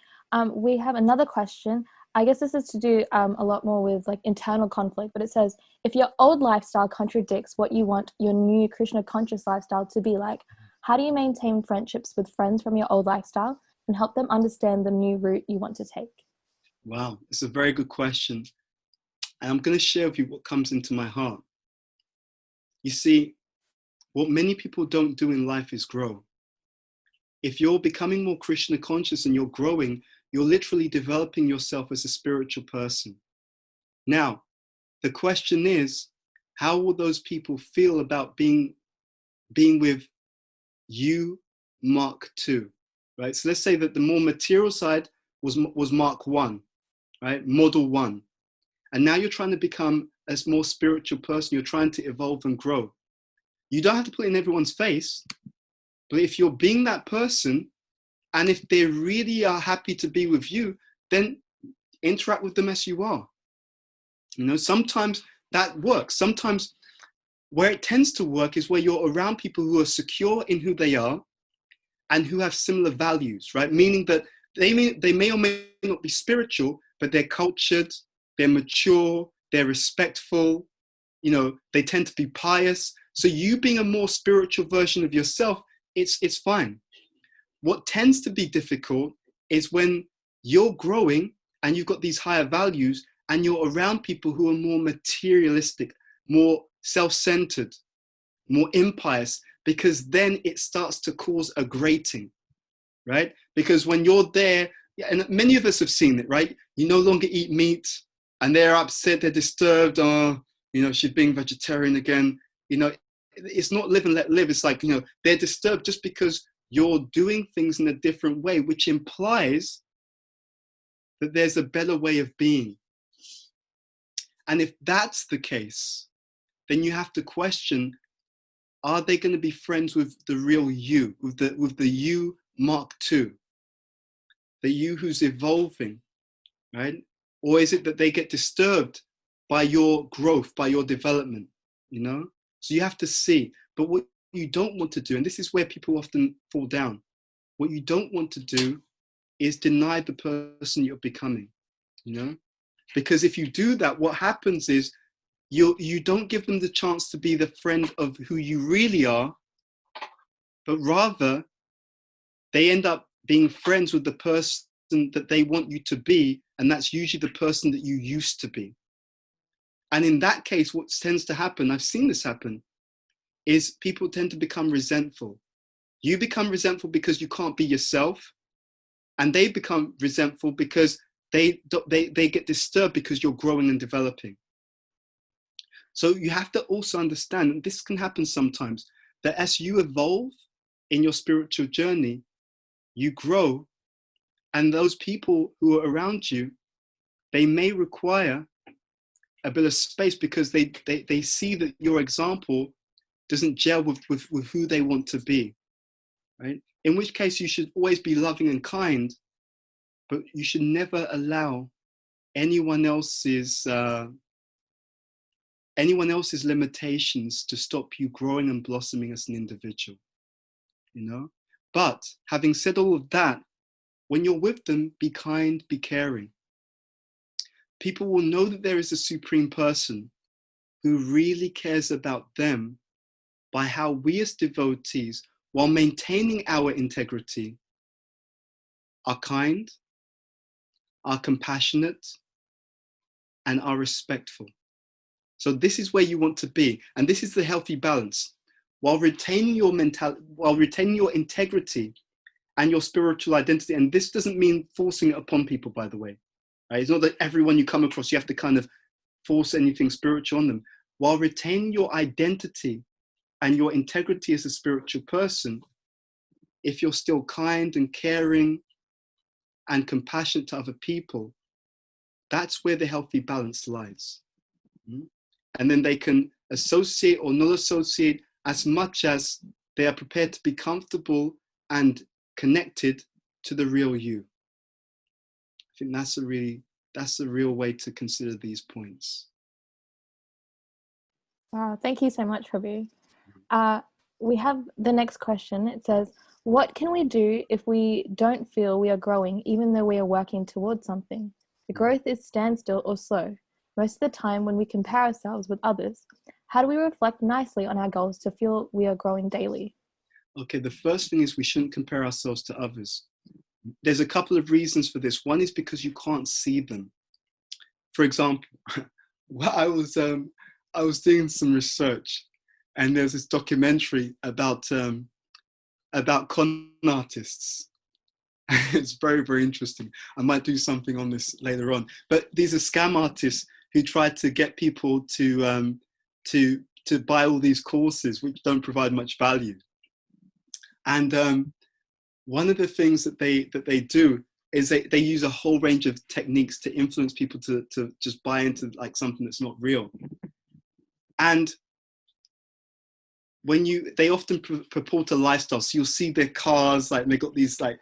We have another question. I guess this is to do a lot more with like internal conflict, but it says, if your old lifestyle contradicts what you want your new Krishna conscious lifestyle to be like, how do you maintain friendships with friends from your old lifestyle and help them understand the new route you want to take? Wow, it's a very good question. And I'm going to share with you what comes into my heart. You see, what many people don't do in life is grow. If you're becoming more Krishna conscious and you're growing, you're literally developing yourself as a spiritual person. Now, the question is, how will those people feel about being with you, Mark 2, right? So let's say that the more material side was Mark 1, right? Model 1. And now you're trying to become a more spiritual person. You're trying to evolve and grow. You don't have to put it in everyone's face, but if you're being that person, and if they really are happy to be with you, then interact with them as you are. You know, sometimes that works. Sometimes where it tends to work is where you're around people who are secure in who they are and who have similar values, right? Meaning that they may or may not be spiritual, but they're cultured, they're mature, they're respectful, you know, they tend to be pious. So you being a more spiritual version of yourself, it's fine. What tends to be difficult is when you're growing and you've got these higher values and you're around people who are more materialistic, more self-centered, more impious, because then it starts to cause a grating, right? Because when you're there, and many of us have seen it, right? You no longer eat meat and they're upset, they're disturbed, oh, you know, she's being vegetarian again. You know, it's not live and let live. It's like, you know, they're disturbed just because you're doing things in a different way, which implies that there's a better way of being. And if that's the case, then you have to question, are they going to be friends with the real you, with the you Mark II, the you who's evolving, right? Or is it that they get disturbed by your growth, by your development, you know? So you have to see. But what you don't want to do, and this is where people often fall down, what you don't want to do is deny the person you're becoming, you know? Because if you do that, what happens is you don't give them the chance to be the friend of who you really are, but rather they end up being friends with the person that they want you to be, and that's usually the person that you used to be. And in that case, what tends to happen, I've seen this happen, is people tend to become resentful. You become resentful because you can't be yourself, and they become resentful because they get disturbed because you're growing and developing. So you have to also understand, and this can happen sometimes, that as you evolve in your spiritual journey, you grow, and those people who are around you, they may require a bit of space because they see that your example doesn't gel with who they want to be, right? In which case you should always be loving and kind, but you should never allow anyone else's limitations to stop you growing and blossoming as an individual, you know? But having said all of that, when you're with them, be kind, be caring. People will know that there is a supreme person who really cares about them by how we as devotees, while maintaining our integrity, are kind, are compassionate, and are respectful. So this is where you want to be, and this is the healthy balance. While retaining your integrity and your spiritual identity, and this doesn't mean forcing it upon people, by the way. Right? It's not that everyone you come across, you have to kind of force anything spiritual on them. While retaining your identity and your integrity as a spiritual person, if you're still kind and caring and compassionate to other people, that's where the healthy balance lies. And then they can associate or not associate as much as they are prepared to be comfortable and connected to the real you. I think that's a real way to consider these points. Wow, thank you so much, Prabhu. We have the next question. It says, what can we do if we don't feel we are growing, even though we are working towards something? The growth is standstill or slow. Most of the time when we compare ourselves with others, how do we reflect nicely on our goals to feel we are growing daily? Okay, the first thing is we shouldn't compare ourselves to others. There's a couple of reasons for this. One is because you can't see them. For example, I was doing some research, and there's this documentary about con artists. It's very, very interesting. I might do something on this later on. But these are scam artists who try to get people to buy all these courses which don't provide much value. And one of the things that they do is they use a whole range of techniques to influence people to just buy into like something that's not real. And they often purport a lifestyle. So you'll see their cars, like they got these like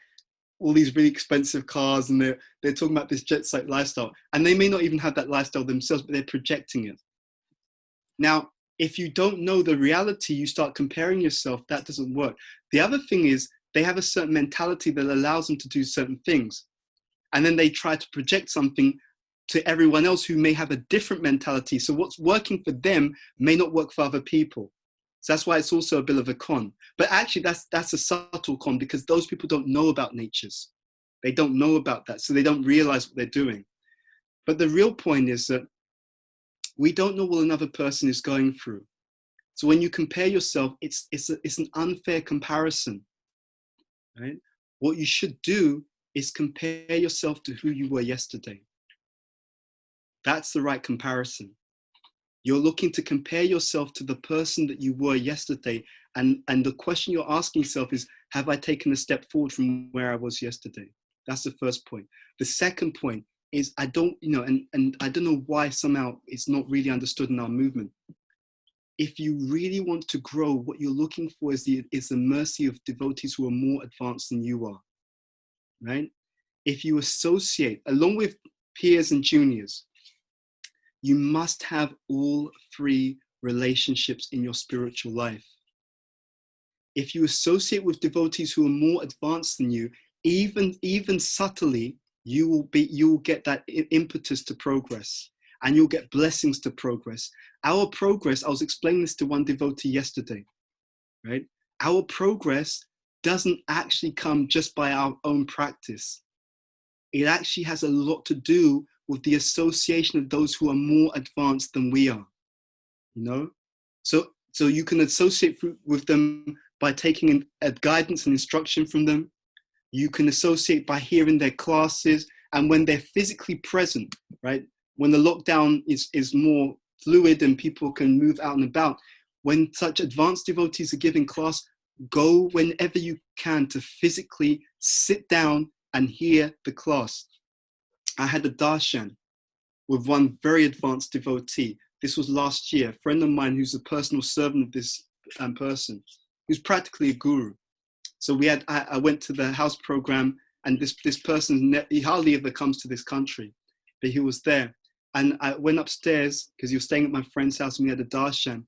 all these really expensive cars, and they're talking about this jet set lifestyle. And they may not even have that lifestyle themselves, but they're projecting it. Now, if you don't know the reality, you start comparing yourself, that doesn't work. The other thing is they have a certain mentality that allows them to do certain things. And then they try to project something to everyone else who may have a different mentality. So what's working for them may not work for other people. So that's why it's also a bit of a con. But actually that's a subtle con, because those people don't know about natures. They don't know about that. So they don't realize what they're doing. But the real point is that we don't know what another person is going through. So when you compare yourself, it's an unfair comparison, right? What you should do is compare yourself to who you were yesterday. That's the right comparison. You're looking to compare yourself to the person that you were yesterday. And the question you're asking yourself is, have I taken a step forward from where I was yesterday? That's the first point. The second point is, I don't know why somehow it's not really understood in our movement. If you really want to grow, what you're looking for is the mercy of devotees who are more advanced than you are, right? If you associate, along with peers and juniors, you must have all three relationships in your spiritual life. If you associate with devotees who are more advanced than you, even subtly, you will get that impetus to progress, and you'll get blessings to progress. Our progress, I was explaining this to one devotee yesterday, right? Our progress doesn't actually come just by our own practice. It actually has a lot to do with the association of those who are more advanced than we are, you know? So you can associate with them by taking a guidance and instruction from them. You can associate by hearing their classes, and when they're physically present, right? When the lockdown is more fluid and people can move out and about, when such advanced devotees are giving class, go whenever you can to physically sit down and hear the class. I had a darshan with one very advanced devotee. This was last year. A friend of mine who's a personal servant of this person, who's practically a guru. So I went to the house program, and this person, he hardly ever comes to this country, but he was there. And I went upstairs because he was staying at my friend's house, and we had a darshan.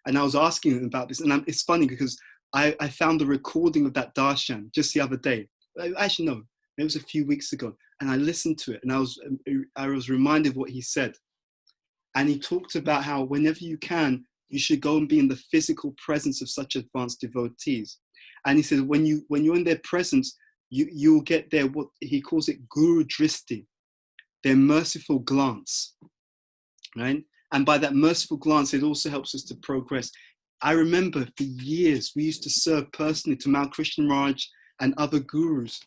And I was asking him about this. And it's funny because I found the recording of that darshan just the other day. Actually, no, it was a few weeks ago. And I listened to it, and I was reminded of what he said. And he talked about how whenever you can, you should go and be in the physical presence of such advanced devotees. And he said, when you're in their presence, you'll get their, what he calls it, guru dristi, their merciful glance, right? And by that merciful glance, it also helps us to progress. I remember for years, we used to serve personally to Mount Krishna Maharaj and other gurus.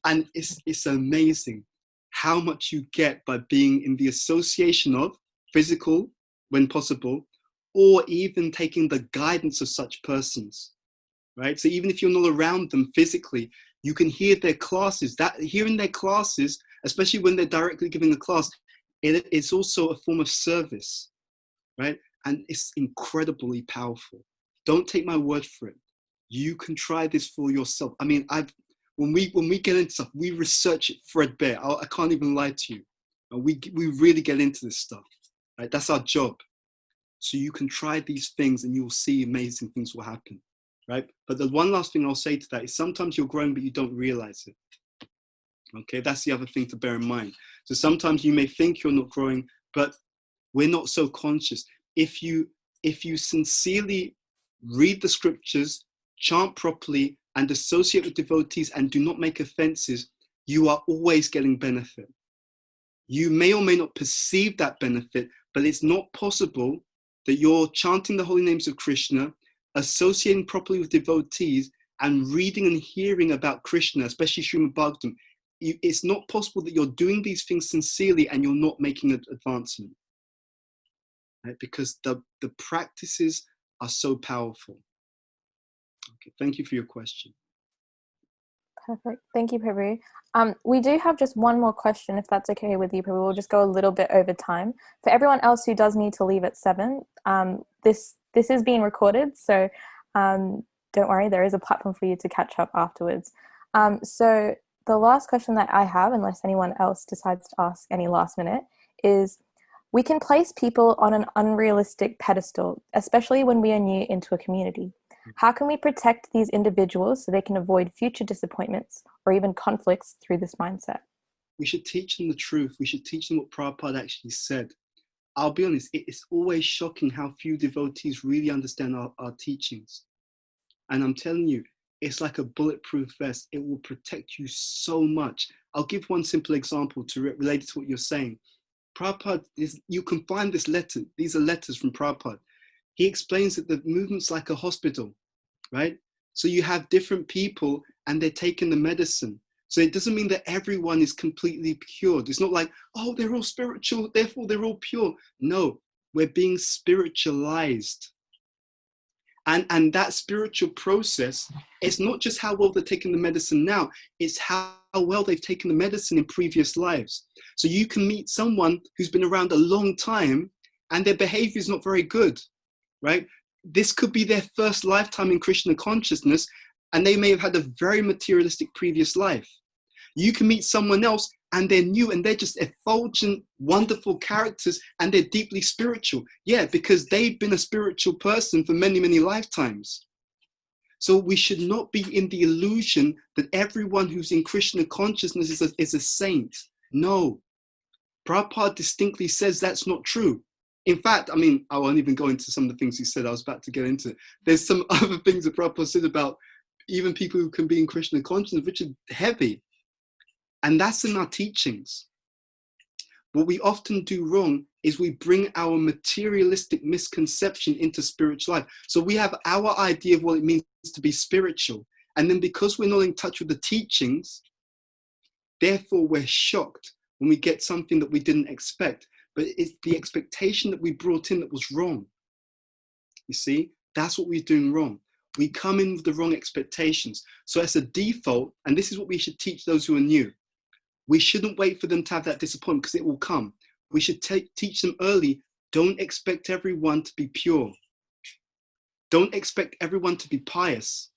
And it's amazing how much you get by being in the association of physical, when possible, or even taking the guidance of such persons, right? So even if you're not around them physically, you can hear their classes. That hearing their classes, especially when they're directly giving a class, it's also a form of service, right? And it's incredibly powerful. Don't take my word for it. You can try this for yourself. I mean, when we get into stuff, we research it threadbare. I can't even lie to you. We really get into this stuff, right? That's our job. So you can try these things and you'll see amazing things will happen, right? But the one last thing I'll say to that is sometimes you're growing, but you don't realize it. Okay, that's the other thing to bear in mind. So sometimes you may think you're not growing, but we're not so conscious. If you sincerely read the scriptures, chant properly, and associate with devotees and do not make offenses, you are always getting benefit. You may or may not perceive that benefit, but it's not possible that you're chanting the holy names of Krishna, associating properly with devotees, and reading and hearing about Krishna, especially Srimad Bhagavatam. It's not possible that you're doing these things sincerely and you're not making an advancement, right? Because the practices are so powerful. Okay, thank you for your question. Perfect. Thank you, Prabhu. We do have just one more question, if that's okay with you, Prabhu. We'll just go a little bit over time. For everyone else who does need to leave at 7, this is being recorded, so don't worry, there is a platform for you to catch up afterwards. So the last question that I have, unless anyone else decides to ask any last minute, is we can place people on an unrealistic pedestal, especially when we are new into a community. How can we protect these individuals so they can avoid future disappointments or even conflicts through this mindset? We should teach them the truth. We should teach them what Prabhupada actually said. I'll be honest, it's always shocking how few devotees really understand our teachings. And I'm telling you, it's like a bulletproof vest. It will protect you so much. I'll give one simple example to relate to what you're saying. Prabhupada, you can find this letter. These are letters from Prabhupada. He explains that the movement's like a hospital, right? So you have different people and they're taking the medicine. So it doesn't mean that everyone is completely cured. It's not like, oh, they're all spiritual, therefore they're all pure. No, we're being spiritualized. And that spiritual process, it's not just how well they're taking the medicine now, it's how well they've taken the medicine in previous lives. So you can meet someone who's been around a long time and their behavior is not very good, right? This could be their first lifetime in Krishna consciousness, and they may have had a very materialistic previous life. You can meet someone else and they're new and they're just effulgent, wonderful characters and they're deeply spiritual. Yeah, because they've been a spiritual person for many, many lifetimes. So we should not be in the illusion that everyone who's in Krishna consciousness is a saint. No. Prabhupada distinctly says that's not true. In fact, I mean, I won't even go into some of the things he said. I was about to get into. There's some other things that Prabhupada said about even people who can be in Krishna consciousness, which are heavy. And that's in our teachings. What we often do wrong is we bring our materialistic misconception into spiritual life. So we have our idea of what it means to be spiritual. And then because we're not in touch with the teachings, therefore we're shocked when we get something that we didn't expect. But it's the expectation that we brought in that was wrong. You see, that's what we're doing wrong. We come in with the wrong expectations. So as a default, and this is what we should teach those who are new, we shouldn't wait for them to have that disappointment because it will come. We should teach them early, don't expect everyone to be pure. Don't expect everyone to be pious,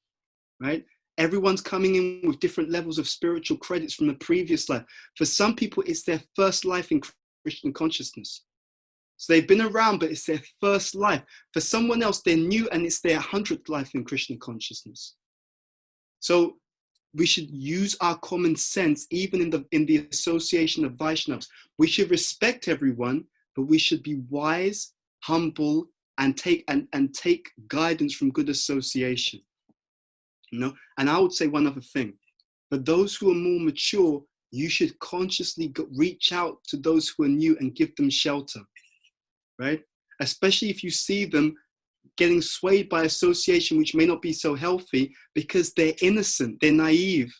right? Everyone's coming in with different levels of spiritual credits from the previous life. For some people, it's their first life in Christian consciousness. So they've been around, but it's their first life. For someone else, they're new and it's their 100th life in Krishna consciousness. So we should use our common sense, even in the association of Vaishnavas. We should respect everyone, but we should be wise, humble, and take guidance from good association. You know? And I would say one other thing. For those who are more mature, you should consciously reach out to those who are new and give them shelter, right? Especially if you see them getting swayed by association which may not be so healthy because they're innocent, they're naive.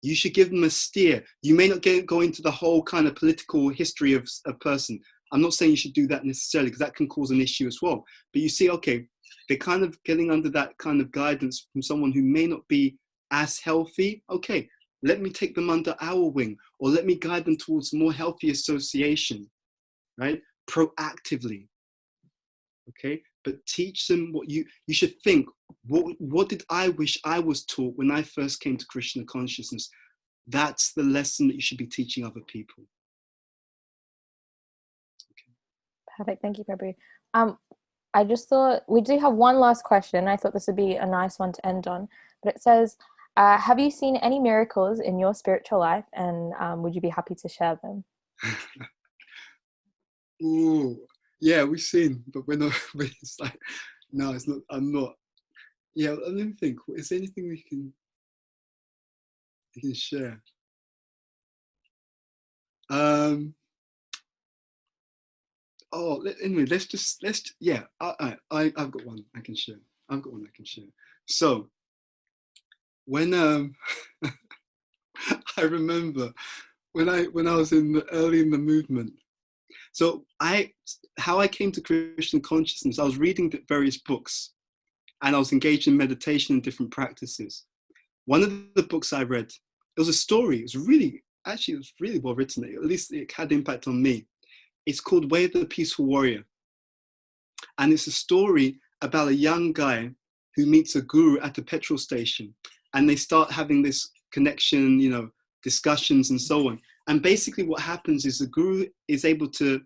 You should give them a steer. You may not go into the whole kind of political history of a person. I'm not saying you should do that necessarily because that can cause an issue as well. But you see, okay, they're kind of getting under that kind of guidance from someone who may not be as healthy. Okay, let me take them under our wing, or let me guide them towards more healthy association, right? Proactively, okay? But teach them what you should think, what did I wish I was taught when I first came to Krishna consciousness? That's the lesson that you should be teaching other people. Perfect. Thank you, Prabhu. I just thought we do have one last question. I thought this would be a nice one to end on, but it says, have you seen any miracles in your spiritual life, and would you be happy to share them? Ooh, yeah, we've seen, but we're not. It's like, no, it's not. I'm not. Yeah, let me think. Is there anything we can share? Oh, anyway, yeah. I've got one I can share. So when I remember when I was early in the movement. So how I came to Krishna consciousness, I was reading various books, and I was engaged in meditation and different practices. One of the books I read, it was a story. It was really well written. At least it had impact on me. It's called Way of the Peaceful Warrior. And it's a story about a young guy who meets a guru at a petrol station, and they start having this connection, discussions and so on. And basically what happens is the guru is able to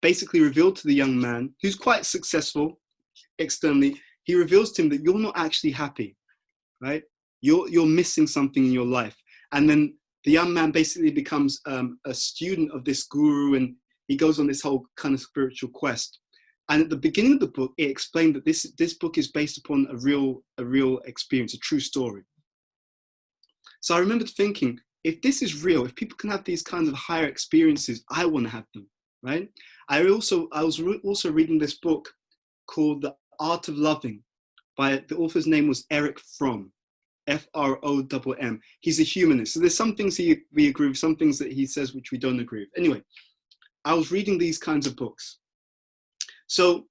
basically reveal to the young man, who's quite successful externally, he reveals to him that you're not actually happy, right? You're missing something in your life. And then the young man basically becomes a student of this guru, and he goes on this whole kind of spiritual quest. And at the beginning of the book, it explained that this book is based upon a real experience, a true story. So I remembered thinking, if this is real, if people can have these kinds of higher experiences, I want to have them, right? I was also reading this book called The Art of Loving, by the author's name was Erich Fromm, Fromm. He's a humanist. So there's some things we agree with, some things that he says which we don't agree with. Anyway, I was reading these kinds of books. So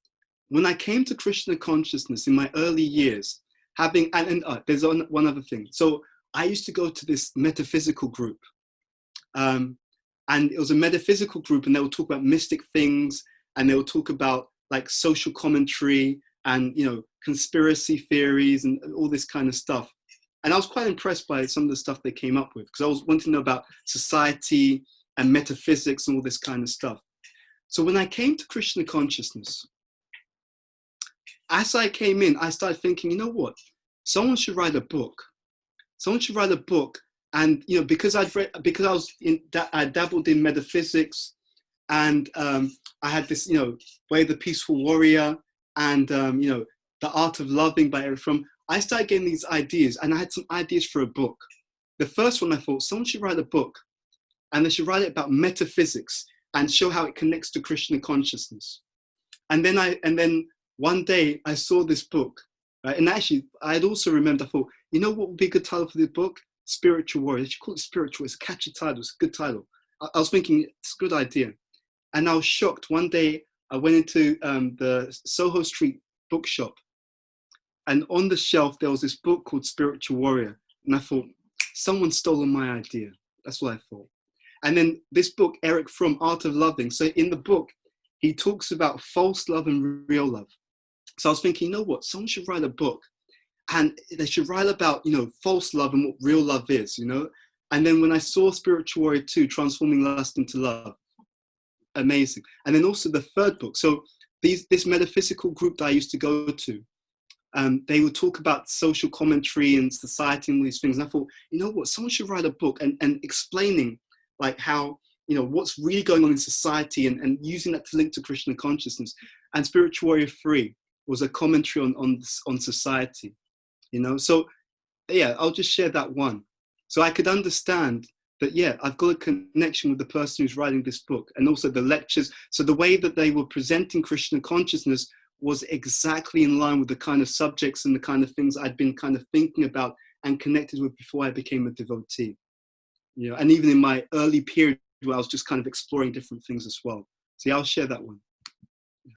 when I came to Krishna consciousness in my early years, there's one other thing. So I used to go to this metaphysical group, and it was a metaphysical group, and they would talk about mystic things, and they would talk about like social commentary and conspiracy theories and all this kind of stuff. And I was quite impressed by some of the stuff they came up with, because I was wanting to know about society and metaphysics and all this kind of stuff. So when I came to Krishna consciousness, as I came in, I started thinking, you know what? Someone should write a book. And because I dabbled in metaphysics, and I had this Way of the Peaceful Warrior, and The Art of Loving by Erich Fromm. I started getting these ideas, and I had some ideas for a book. The first one, I thought someone should write a book, and they should write it about metaphysics and show how it connects to Krishna consciousness. And then one day I saw this book, right? And actually I had also remembered, I thought, what would be a good title for this book? Spiritual Warrior. They should call it Spiritual. It's a catchy title. It's a good title. I was thinking it's a good idea. And I was shocked. One day I went into the Soho Street bookshop, and on the shelf there was this book called Spiritual Warrior. And I thought, someone's stolen my idea. That's what I thought. And then this book, Erich Fromm, Art of Loving. So in the book, he talks about false love and real love. So I was thinking, someone should write a book, and they should write about, false love and what real love is, And then when I saw Spiritual Warrior 2, Transforming Lust into Love, amazing. And then also the third book. So this metaphysical group that I used to go to, they would talk about social commentary and society and all these things. And I thought, someone should write a book and explaining like how, what's really going on in society, and using that to link to Krishna consciousness. And Spiritual Warrior 3 was a commentary on society, So yeah, I'll just share that one. So I could understand that, yeah, I've got a connection with the person who's writing this book, and also the lectures. So the way that they were presenting Krishna consciousness was exactly in line with the kind of subjects and the kind of things I'd been kind of thinking about and connected with before I became a devotee. And even in my early period where I was just kind of exploring different things as well. So yeah, I'll share that one.